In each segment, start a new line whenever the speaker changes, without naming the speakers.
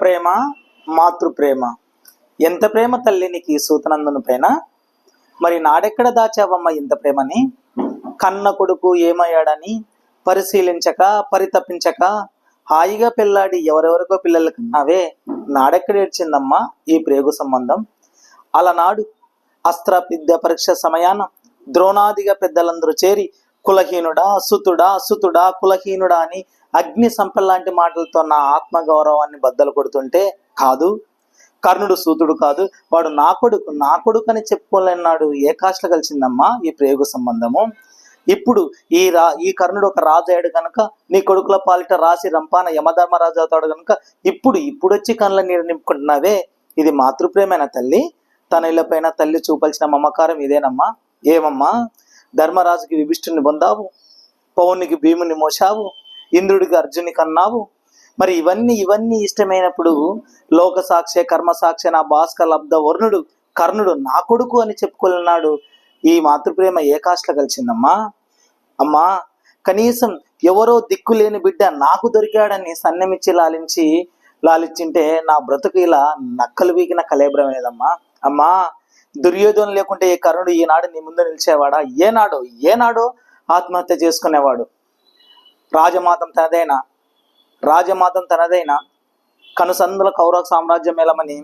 ప్రేమ, మాతృప్రేమ. ఎంత ప్రేమ తల్లి నీకు ఈ సూతనందుని పైన. మరి నాడెక్కడ దాచావమ్మ ఇంత ప్రేమని? కన్న కొడుకు ఏమయ్యాడని పరిశీలించక పరితపించక హాయిగా పెళ్ళాడి ఎవరెవరికో పిల్లలు కన్నావే, నాడెక్కడ ఏడ్చిందమ్మా ఈ ప్రేగు సంబంధం? అలనాడు అస్త్ర విద్య పరీక్ష సమయాన ద్రోణాదిగా పెద్దలందరూ చేరి కులహీనుడా సుతుడా సుతుడా కులహీనుడా అని అగ్ని సంపల్లాంటి మాటలతో నా ఆత్మగౌరవాన్ని బద్దలు కొడుతుంటే, కాదు కర్ణుడు సూతుడు కాదు, వాడు నా కొడుకు అని చెప్పుకోలేనాడు ఏ కాస్ట్ల కలిసిందమ్మా ఈ ప్రేగు సంబంధము? ఇప్పుడు ఈ కర్ణుడు ఒక రాజు అయ్యాడు కనుక నీ కొడుకుల పాలిట రాసి రంపాన యమధర్మరాజు అవుతాడు కనుక ఇప్పుడు వచ్చి కళ్ళ నీరు నింపుకుంటున్నావే, ఇది మాతృప్రేమేనా తల్లి? తన ఇళ్ళపైన తల్లి చూపాల్సిన మమకారం ఇదేనమ్మా? ఏమమ్మా, ధర్మరాజుకి విభీష్టుని పొందావు, పౌనికి భీముని మోసావు, ఇంద్రుడికి అర్జుని కన్నావు. మరి ఇవన్నీ ఇష్టమైనప్పుడు లోక సాక్షి కర్మ సాక్షి నా భాస్కర్ లబ్ధ వర్ణుడు కర్ణుడు నా కొడుకు అని చెప్పుకోలేనాడు ఈ మాతృప్రేమ ఏ కాస్ట్ల కలిసిందమ్మా? అమ్మా, కనీసం ఎవరో దిక్కులేని బిడ్డ నాకు దొరికాడని సన్నమిచ్చి లాలిచ్చింటే నా బ్రతుకు ఇలా నక్కలు వీకిన కలేబ్రమేదమ్మా. అమ్మా, దుర్యోధనం లేకుంటే ఈ కర్ణుడు ఈనాడు నీ ముందు నిలిచేవాడా? ఏనాడో ఆత్మహత్య చేసుకునేవాడు. రాజమాతం తనదైన కనుసందుల కౌరవ సామ్రాజ్యం ఎలమని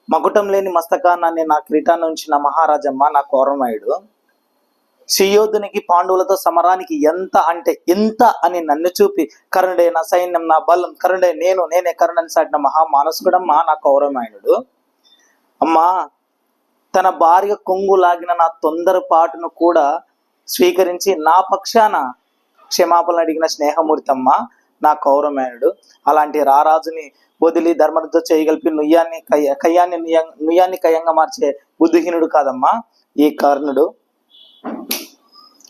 మకుటం లేని మస్తకాన్ని నా కిరీటాన్ని ఉంచిన మహారాజమ్మ నా కౌరవమయుడు. సుయోధునికి పాండవులతో సమరానికి ఎంత అంటే ఇంత అని నన్ను చూపి కర్ణుడే నా సైన్యం నా బలం, కర్ణుడే నేనే కర్ణుని సాటిన మహామానసుకుడమ్మా నా కౌరవమయుడు. అమ్మా, తన భార్య కొంగు లాగిన నా తొందరపాటును కూడా స్వీకరించి నా పక్షాన క్షమాపణ అడిగిన స్నేహమూర్తమ్మ నా కౌరవమేనుడు. అలాంటి రారాజుని వదిలి ధర్మతో చేయగలిపి నుయ్యాన్ని కయ్యంగా మార్చే బుద్ధిహీనుడు కాదమ్మా ఈ కర్ణుడు.